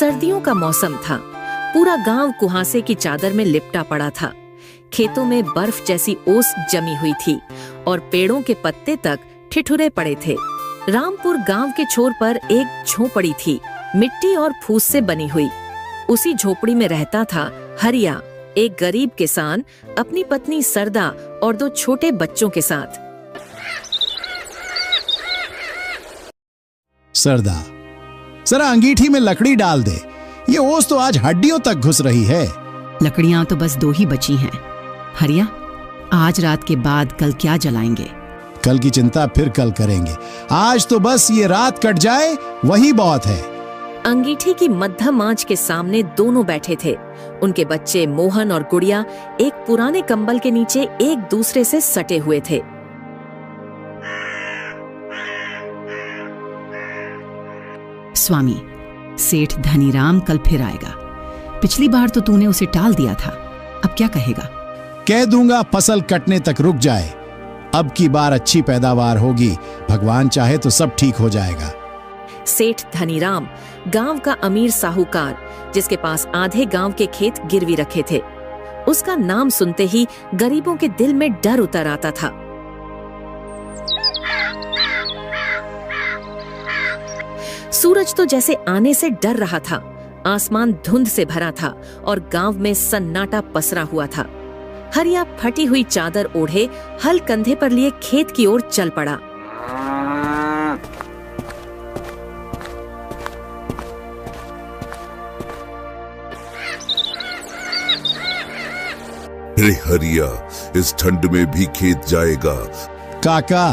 सर्दियों का मौसम था। पूरा गांव कुहासे की चादर में लिपटा पड़ा था। खेतों में बर्फ जैसी ओस जमी हुई थी और पेड़ों के पत्ते तक ठिठुरे पड़े थे। रामपुर गांव के छोर पर एक झोपड़ी थी, मिट्टी और फूस से बनी हुई। उसी झोपड़ी में रहता था हरिया, एक गरीब किसान, अपनी पत्नी सरदा और 2 छोटे बच्चों के साथ। सरदा, जरा अंगीठी में लकड़ी डाल दे, ये ओस तो आज हड्डियों तक घुस रही है। लकड़ियां तो बस 2 ही बची हैं। हरिया, आज रात के बाद कल क्या जलाएंगे? कल की चिंता फिर कल करेंगे, आज तो बस ये रात कट जाए वही बहुत है। अंगीठी की मध्यम आंच के सामने दोनों बैठे थे। उनके बच्चे मोहन और गुड़िया एक पुराने कंबल के नीचे एक दूसरे से सटे हुए थे। स्वामी, सेठ धनीराम कल फिर आएगा। पिछली बार तो तूने उसे टाल दिया था, अब क्या कहेगा? कह दूंगा फसल कटने तक रुक जाए, अब की बार अच्छी पैदावार होगी, भगवान चाहे तो सब ठीक हो जाएगा। सेठ धनीराम गांव का अमीर साहूकार, जिसके पास आधे गांव के खेत गिरवी रखे थे। उसका नाम सुनते ही गरीबों के दिल में डर उतर आता था। सूरज तो जैसे आने से डर रहा था। आसमान धुंध से भरा था और गांव में सन्नाटा पसरा हुआ था। हरिया फटी हुई चादर ओढ़े हल कंधे पर लिए खेत की ओर चल पड़ा। अरे हरिया, इस ठंड में भी खेत जाएगा? काका,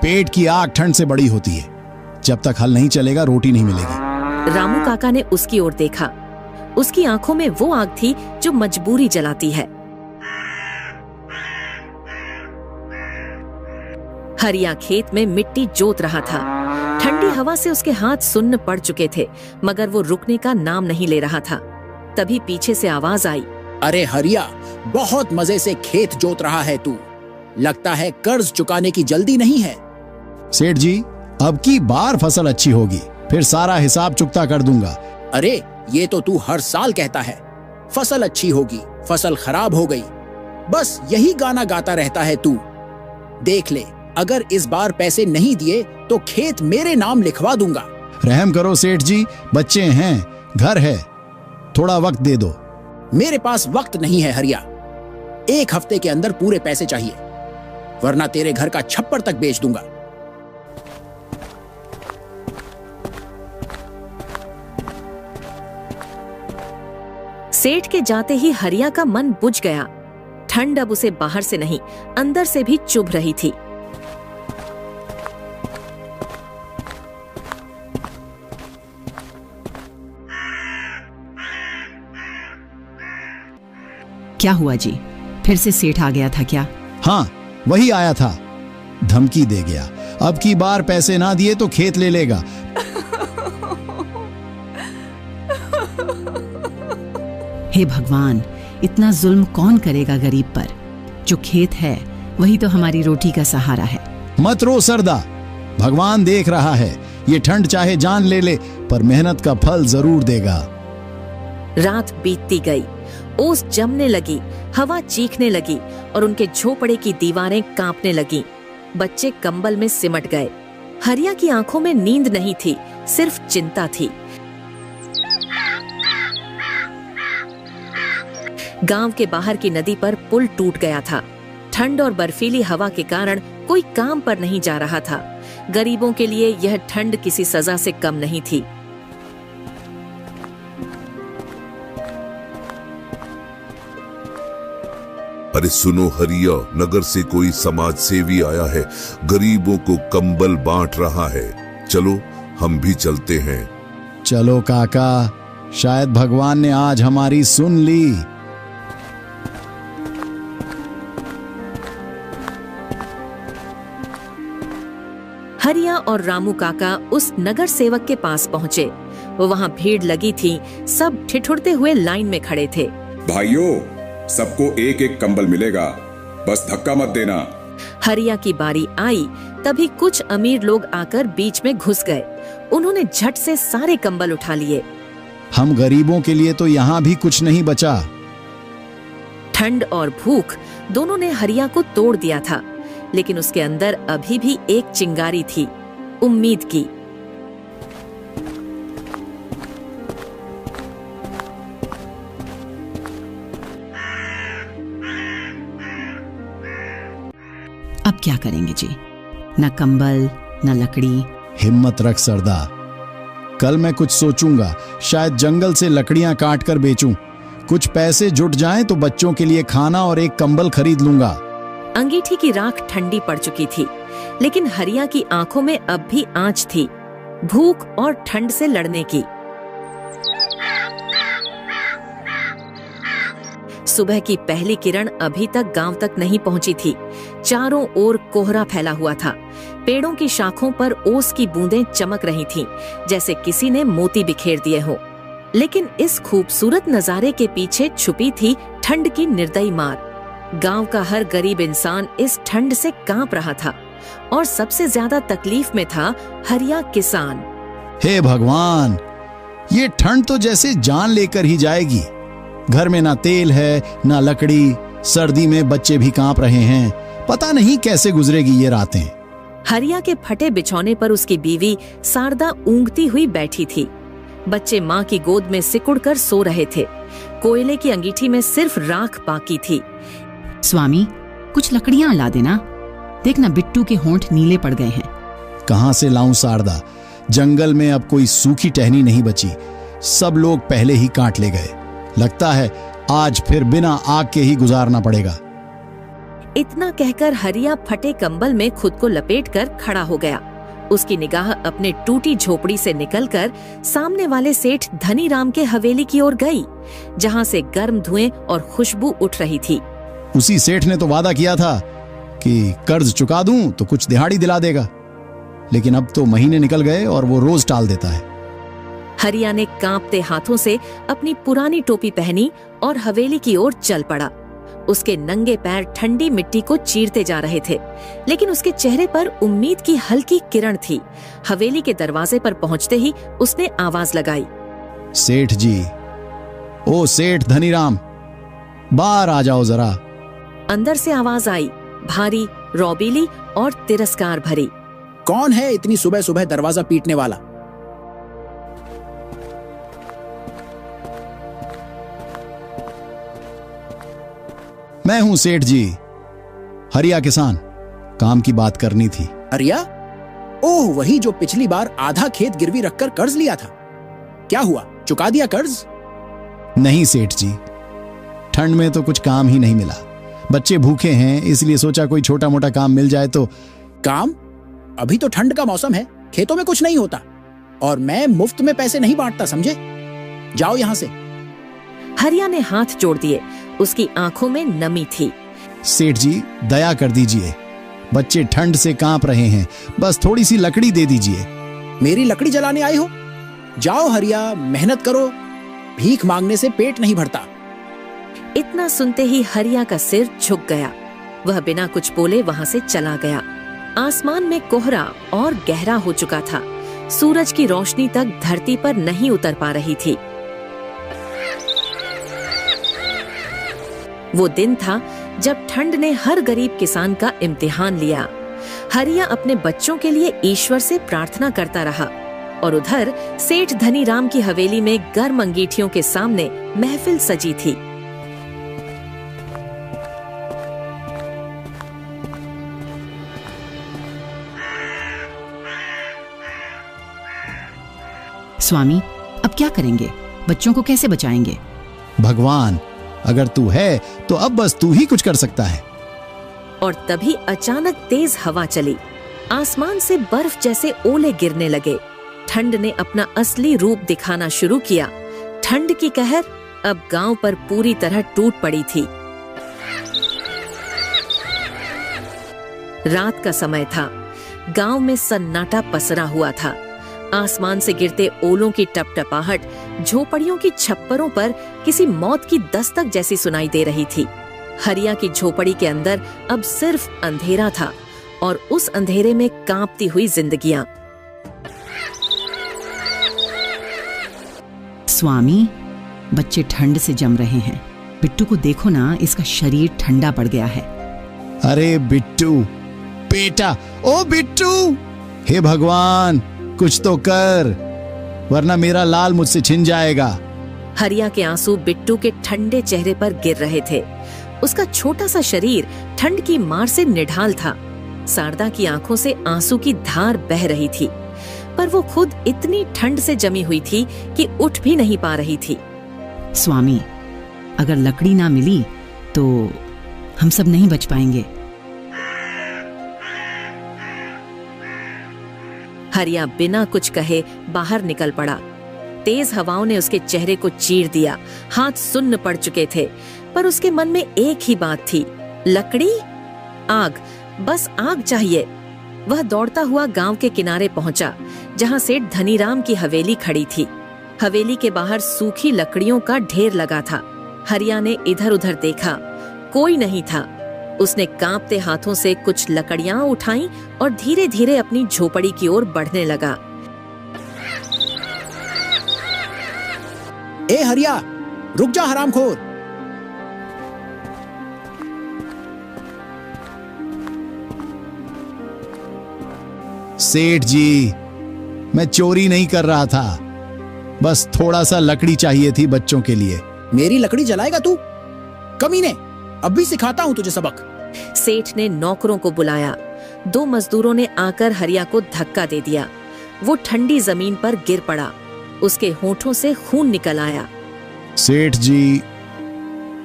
पेट की आग ठंड से बड़ी होती है, जब तक हल नहीं चलेगा रोटी नहीं मिलेगी। रामू काका ने उसकी ओर देखा। उसकी आंखों में वो आग थी जो मजबूरी जलाती है। हरिया खेत में मिट्टी जोत रहा था। ठंडी हवा से उसके हाथ सुन्न पड़ चुके थे, मगर वो रुकने का नाम नहीं ले रहा था। तभी पीछे से आवाज आई, अरे हरिया, बहुत मजे से खेत जोत रहा है तू। लगता है कर्ज चुकाने की जल्दी नहीं है। सेठ जी, अब की बार फसल अच्छी होगी, फिर सारा हिसाब चुकता कर दूंगा। अरे ये तो तू हर साल कहता है, फसल अच्छी होगी, फसल खराब हो गई, बस यही गाना गाता रहता है तू। देख ले, अगर इस बार पैसे नहीं दिए तो खेत मेरे नाम लिखवा दूंगा। रहम करो सेठ जी, बच्चे हैं, घर है, थोड़ा वक्त दे दो। मेरे पास वक्त नहीं है हरिया, 1 हफ्ते के अंदर पूरे पैसे चाहिए, वरना तेरे घर का छप्पर तक बेच दूंगा। सेठ के जाते ही हरिया का मन बुझ गया। ठंड अब उसे बाहर से नहीं, अंदर से भी चुभ रही थी। क्या हुआ जी, फिर से सेठ आ गया था क्या? हाँ, वही आया था, धमकी दे गया, अब की बार पैसे ना दिए तो खेत ले लेगा। हे भगवान, इतना जुल्म कौन करेगा गरीब पर? जो खेत है वही तो हमारी रोटी का सहारा है। मत रो सरदा, भगवान देख रहा है, ये ठंड चाहे जान ले ले पर मेहनत का फल जरूर देगा। रात बीतती गई, ओस जमने लगी, हवा चीखने लगी और उनके झोपड़े की दीवारें कांपने लगी। बच्चे कंबल में सिमट गए। हरिया की आंखों में नींद नहीं थी, सिर्फ चिंता थी। गांव के बाहर की नदी पर पुल टूट गया था। ठंड और बर्फीली हवा के कारण कोई काम पर नहीं जा रहा था। गरीबों के लिए यह ठंड किसी सजा से कम नहीं थी। अरे सुनो हरिया, नगर से कोई समाज सेवी आया है, गरीबों को कंबल बांट रहा है। चलो हम भी चलते हैं। चलो काका, शायद भगवान ने आज हमारी सुन ली। हरिया और रामू काका उस नगर सेवक के पास पहुँचे। वो वहाँ भीड़ लगी थी, सब ठिठुरते हुए लाइन में खड़े थे। भाइयों, सबको 1-1 कंबल मिलेगा, बस धक्का मत देना। हरिया की बारी आई, तभी कुछ अमीर लोग आकर बीच में घुस गए। उन्होंने झट से सारे कंबल उठा लिए। हम गरीबों के लिए तो यहां भी कुछ नहीं बचा। ठंड और भूख दोनों ने हरिया को तोड़ दिया था, लेकिन उसके अंदर अभी भी एक चिंगारी थी, उम्मीद की। अब क्या करेंगे जी? न कंबल न लकड़ी। हिम्मत रख सरदा, कल मैं कुछ सोचूंगा। शायद जंगल से लकड़ियां काट कर बेचूं। कुछ पैसे जुट जाएं तो बच्चों के लिए खाना और एक कंबल खरीद लूंगा। अंगीठी की राख ठंडी पड़ चुकी थी, लेकिन हरिया की आंखों में अब भी आंच थी, भूख और ठंड से लड़ने की। सुबह की पहली किरण अभी तक गांव तक नहीं पहुंची थी। चारों ओर कोहरा फैला हुआ था। पेड़ों की शाखों पर ओस की बूंदें चमक रही थीं, जैसे किसी ने मोती बिखेर दिए हो। लेकिन इस खूबसूरत नजारे के पीछे छुपी थी ठंड की निर्दयी मार। गांव का हर गरीब इंसान इस ठंड से कांप रहा था, और सबसे ज्यादा तकलीफ में था हरिया किसान। हे भगवान, ये ठंड तो जैसे जान लेकर ही जाएगी। घर में ना तेल है ना लकड़ी, सर्दी में बच्चे भी कांप रहे हैं। पता नहीं कैसे गुजरेगी ये रातें। हरिया के फटे बिछौने पर उसकी बीवी शारदा ऊँघती हुई बैठी थी। बच्चे माँ की गोद में सिकुड़कर सो रहे थे। कोयले की अंगीठी में सिर्फ राख बाकी थी। स्वामी, कुछ लकड़ियां ला देना। देखना बिट्टू के होंठ नीले पड़ गए हैं। कहां से लाऊं शारदा? जंगल में अब कोई सूखी टहनी नहीं बची। सब लोग पहले ही काट ले गए। लगता है आज फिर बिना आग के ही गुजारना पड़ेगा। इतना कहकर हरिया फटे कंबल में खुद को लपेटकर खड़ा हो गया। उसकी निगाह अपने टूटी झोपड़ी से निकलकर सामने वाले सेठ धनीराम के हवेली की ओर गई, जहां से गर्म धुएं और खुशबू उठ रही थी। उसी सेठ ने तो वादा किया था कि कर्ज चुका दूं तो कुछ दिहाड़ी दिला देगा, लेकिन अब तो महीने निकल गए और वो रोज टाल देता है। हरिया ने कांपते हाथों से अपनी पुरानी टोपी पहनी और हवेली की ओर चल पड़ा। उसके नंगे पैर ठंडी मिट्टी को चीरते जा रहे थे, लेकिन उसके चेहरे पर उम्मीद की हल्की किरण थी। हवेली के दरवाजे पर पहुंचते ही उसने आवाज लगाई, सेठ जी, ओ सेठ धनीराम, बाहर आ जाओ जरा। अंदर से आवाज आई, भारी, रौबीली और तिरस्कार भरी। कौन है इतनी सुबह सुबह दरवाजा पीटने वाला? मैं हूं सेठ जी, हरिया किसान। काम की बात करनी थी। हरिया? ओह, वही जो पिछली बार आधा खेत गिरवी रखकर कर्ज लिया था। क्या हुआ, चुका दिया कर्ज? नहीं सेठ जी, ठंड में तो कुछ काम ही नहीं मिला। बच्चे भूखे हैं, इसलिए सोचा कोई छोटा मोटा काम मिल जाए तो। काम? अभी तो ठंड का मौसम है, खेतों में कुछ नहीं होता, और मैं मुफ्त में पैसे नहीं बांटता, समझे? जाओ यहां से। हरिया ने हाथ जोड़ दिए। उसकी आंखों में नमी थी। सेठ जी, दया कर दीजिए, बच्चे ठंड से कांप रहे हैं, बस थोड़ी सी लकड़ी दे दीजिए। मेरी लकड़ी जलाने आए हो? जाओ हरिया, मेहनत करो, भीख मांगने से पेट नहीं भरता। इतना सुनते ही हरिया का सिर झुक गया। वह बिना कुछ बोले वहां से चला गया। आसमान में कोहरा और गहरा हो चुका था। सूरज की रोशनी तक धरती पर नहीं उतर पा रही थी। वो दिन था जब ठंड ने हर गरीब किसान का इम्तिहान लिया। हरिया अपने बच्चों के लिए ईश्वर से प्रार्थना करता रहा, और उधर सेठ धनीराम की हवेली में गर्म अंगीठियों के सामने महफिल सजी थी। स्वामी, अब क्या करेंगे? बच्चों को कैसे बचाएंगे? भगवान, अगर तू है तो अब बस तू ही कुछ कर सकता है। और तभी अचानक तेज हवा चली। आसमान से बर्फ जैसे ओले गिरने लगे। ठंड ने अपना असली रूप दिखाना शुरू किया। ठंड की कहर अब गांव पर पूरी तरह टूट पड़ी थी। रात का समय था। गांव में सन्नाटा पसरा हुआ था। आसमान से गिरते ओलों की टपटपाहट झोपड़ियों की छप्परों पर किसी मौत की दस्तक जैसी सुनाई दे रही थी। हरिया की झोपड़ी के अंदर अब सिर्फ अंधेरा था, और उस अंधेरे में कांपती हुई जिंदगियां। स्वामी, बच्चे ठंड से जम रहे हैं। बिट्टू को देखो ना, इसका शरीर ठंडा पड़ गया है। अरे बिट्टू बेटा, ओ बिट्टू, हे भगवान कुछ तो कर, वरना मेरा लाल मुझसे छिन जाएगा। हरिया के आंसू बिट्टू के ठंडे चेहरे पर गिर रहे थे। उसका छोटा सा शरीर ठंड की मार से निढाल था। शारदा की आंखों से आंसू की धार बह रही थी, पर वो खुद इतनी ठंड से जमी हुई थी कि उठ भी नहीं पा रही थी। स्वामी, अगर लकड़ी ना मिली तो हम सब नहीं बच पाएंगे। हरिया बिना कुछ कहे बाहर निकल पड़ा। तेज हवाओं ने उसके चेहरे को चीर दिया। हाथ सुन्न पड़ चुके थे, पर उसके मन में एक ही बात थी, लकड़ी, आग, बस आग चाहिए। वह दौड़ता हुआ गांव के किनारे पहुंचा, जहां सेठ धनीराम की हवेली खड़ी थी। हवेली के बाहर सूखी लकड़ियों का ढेर लगा था। हरिया ने इधर उधर देखा, कोई नहीं था। उसने कांपते हाथों से कुछ लकड़ियां उठाईं और धीरे धीरे अपनी झोपड़ी की ओर बढ़ने लगा। ए हरिया, रुक जा हरामखोर। सेठ जी, मैं चोरी नहीं कर रहा था, बस थोड़ा सा लकड़ी चाहिए थी बच्चों के लिए। मेरी लकड़ी जलाएगा तू? कमीने, अब भी सिखाता हूं तुझे सबक। सेठ ने नौकरों को बुलाया। 2 मजदूरों ने आकर हरिया को धक्का दे दिया। वो ठंडी जमीन पर गिर पड़ा। उसके होठों से खून निकल आया। सेठ जी,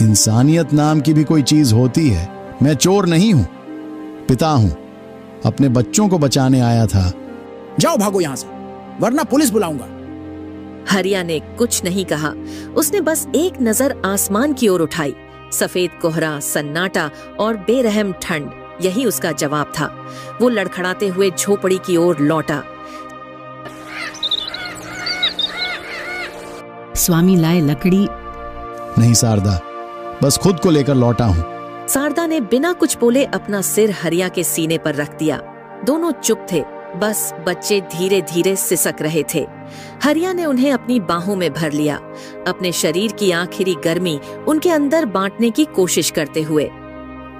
इंसानियत नाम की भी कोई चीज होती है। मैं चोर नहीं हूं, पिता हूं, अपने बच्चों को बचाने आया था। जाओ भागो यहां से, वरना पुलिस बुलाऊंगा। हरिया ने कुछ नहीं कहा। उसने बस एक नजर आसमान की ओर उठाई। सफेद कोहरा, सन्नाटा और बेरहम ठंड, यही उसका जवाब था। वो लड़खड़ाते हुए झोपड़ी की ओर लौटा। स्वामी लाए लकड़ी? नहीं शारदा, बस खुद को लेकर लौटा हूं। शारदा ने बिना कुछ बोले अपना सिर हरिया के सीने पर रख दिया। दोनों चुप थे, बस बच्चे धीरे धीरे सिसक रहे थे। हरिया ने उन्हें अपनी बाहों में भर लिया, अपने शरीर की आखिरी गर्मी उनके अंदर बांटने की कोशिश करते हुए।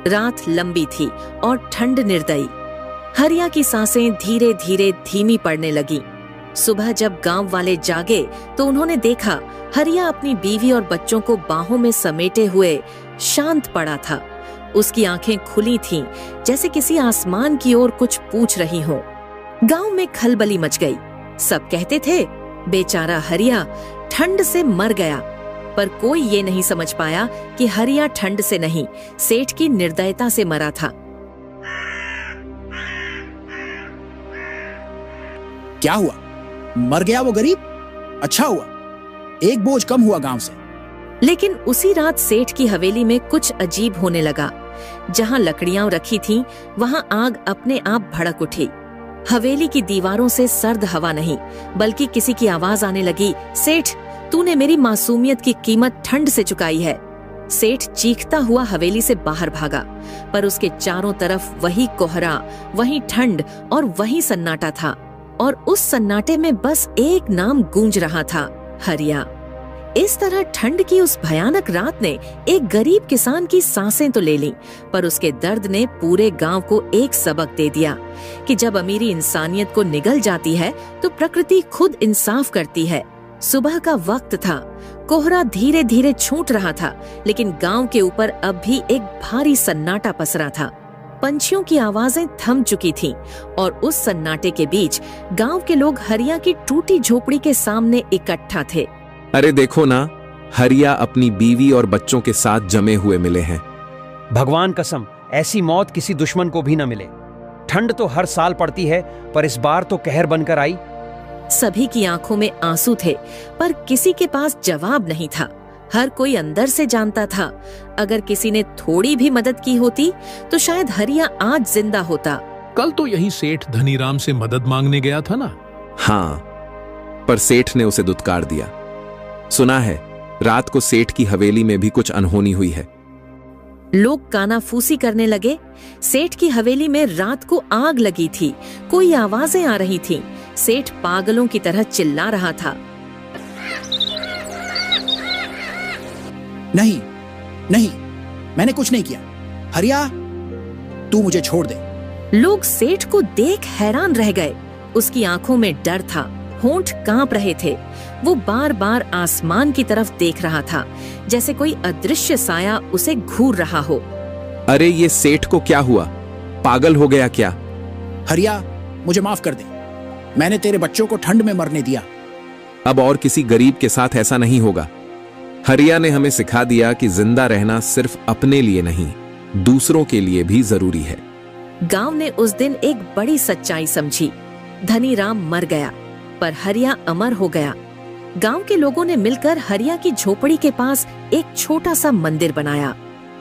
रात लंबी थी और ठंड निर्दयी। हरिया की सांसें धीरे धीरे धीमी पड़ने लगी। सुबह जब गांव वाले जागे तो उन्होंने देखा हरिया अपनी बीवी और बच्चों को बाहों में समेटे हुए शांत पड़ा था। उसकी आंखें खुली थीं, जैसे किसी आसमान की ओर कुछ पूछ रही हो। गांव में खलबली मच गई। सब कहते थे, बेचारा हरिया ठंड से मर गया। पर कोई ये नहीं समझ पाया कि हरिया ठंड से नहीं, सेठ की निर्दयता से मरा था। क्या हुआ? मर गया वो गरीब? अच्छा हुआ, एक बोझ कम हुआ गांव से। लेकिन उसी रात सेठ की हवेली में कुछ अजीब होने लगा। जहां लकड़ियां रखी थीं, वहां आग अपने आप भड़क उठी। हवेली की दीवारों से सर्द हवा नहीं, बल्कि किसी की आवाज आने लगी, सेठ, तूने मेरी मासूमियत की कीमत ठंड से चुकाई है। सेठ चीखता हुआ हवेली से बाहर भागा, पर उसके चारों तरफ वही कोहरा, वही ठंड और वही सन्नाटा था। और उस सन्नाटे में बस एक नाम गूंज रहा था, हरिया। इस तरह ठंड की उस भयानक रात ने एक गरीब किसान की सांसें तो ले लीं, पर उसके दर्द ने पूरे गांव को एक सबक दे दिया कि जब अमीरी इंसानियत को निगल जाती है तो प्रकृति खुद इंसाफ करती है। सुबह का वक्त था। कोहरा धीरे धीरे छूट रहा था, लेकिन गांव के ऊपर अब भी एक भारी सन्नाटा पसरा था। पंछियों की आवाजें थम चुकी थीं और उस सन्नाटे के बीच गांव के लोग हरिया की टूटी झोपड़ी के सामने इकट्ठा थे। अरे देखो ना, हरिया अपनी बीवी और बच्चों के साथ जमे हुए मिले हैं। भगवान कसम, ऐसी मौत किसी दुश्मन को भी न मिले। ठंड तो हर साल पड़ती है, पर इस बार तो कहर बनकर आई। सभी की आंखों में आंसू थे, पर किसी के पास जवाब नहीं था। हर कोई अंदर से जानता था, अगर किसी ने थोड़ी भी मदद की होती तो शायद हरिया आज जिंदा होता। कल तो यही सेठ धनीराम से मदद मांगने गया था ना? हाँ, पर सेठ ने उसे दुत्कार दिया। सुना है रात को सेठ की हवेली में भी कुछ अनहोनी हुई है। लोग कानाफूसी करने लगे। सेठ की हवेली में रात को आग लगी थी, कोई आवाजें आ रही थीं। सेठ पागलों की तरह चिल्ला रहा था। नहीं नहीं, मैंने कुछ नहीं किया। हरिया, तू मुझे छोड़ दे। लोग सेठ को देख हैरान रह गए। उसकी आंखों में डर था, होंठ कांप रहे थे। वो बार बार आसमान की तरफ देख रहा था, जैसे कोई अदृश्य साया उसे घूर रहा हो। अरे ये सेठ को क्या हुआ? पागल हो गया क्या? हरिया, मुझे माफ कर दे। मैंने तेरे बच्चों को ठंड में मरने दिया। अब और किसी गरीब के साथ ऐसा नहीं होगा। हरिया ने हमें सिखा दिया कि जिंदा रहना सिर्फ अपने लिए नहीं, दूसरों के लिए भी जरूरी है। गांव ने उस दिन एक बड़ी सच्चाई समझी। धनीराम मर गया, पर हरिया अमर हो गया। गांव के लोगों ने मिलकर हरिया की झोपड़ी के पास एक छोटा सा मंदिर बनाया।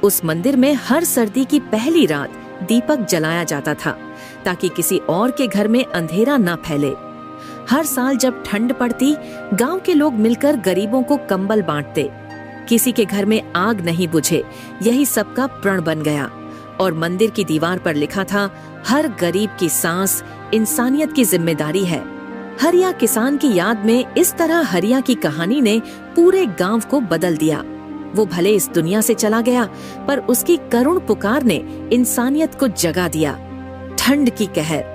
उस मंदिर में हर सर्दी की पहली रात दीपक जलाया जाता था, ताकि किसी और के घर में अंधेरा न फैले। हर साल जब ठंड पड़ती, गांव के लोग मिलकर गरीबों को कंबल बांटते। किसी के घर में आग नहीं बुझे, यही सबका प्रण बन गया। और मंदिर की दीवार पर लिखा था, हर गरीब की सांस इंसानियत की जिम्मेदारी है। हरिया किसान की याद में इस तरह हरिया की कहानी ने पूरे गांव को बदल दिया। वो भले इस दुनिया से चला गया, पर उसकी करुण पुकार ने इंसानियत को जगा दिया। ठंड की कहर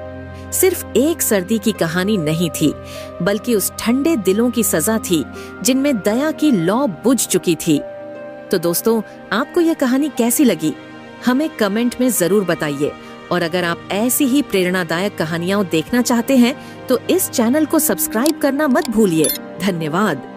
सिर्फ एक सर्दी की कहानी नहीं थी, बल्कि उस ठंडे दिलों की सजा थी जिनमें दया की लौ बुझ चुकी थी। तो दोस्तों, आपको यह कहानी कैसी लगी? हमें कमेंट में जरूर बताइए। और अगर आप ऐसी ही प्रेरणादायक कहानियां देखना चाहते हैं तो इस चैनल को सब्सक्राइब करना मत भूलिए। धन्यवाद।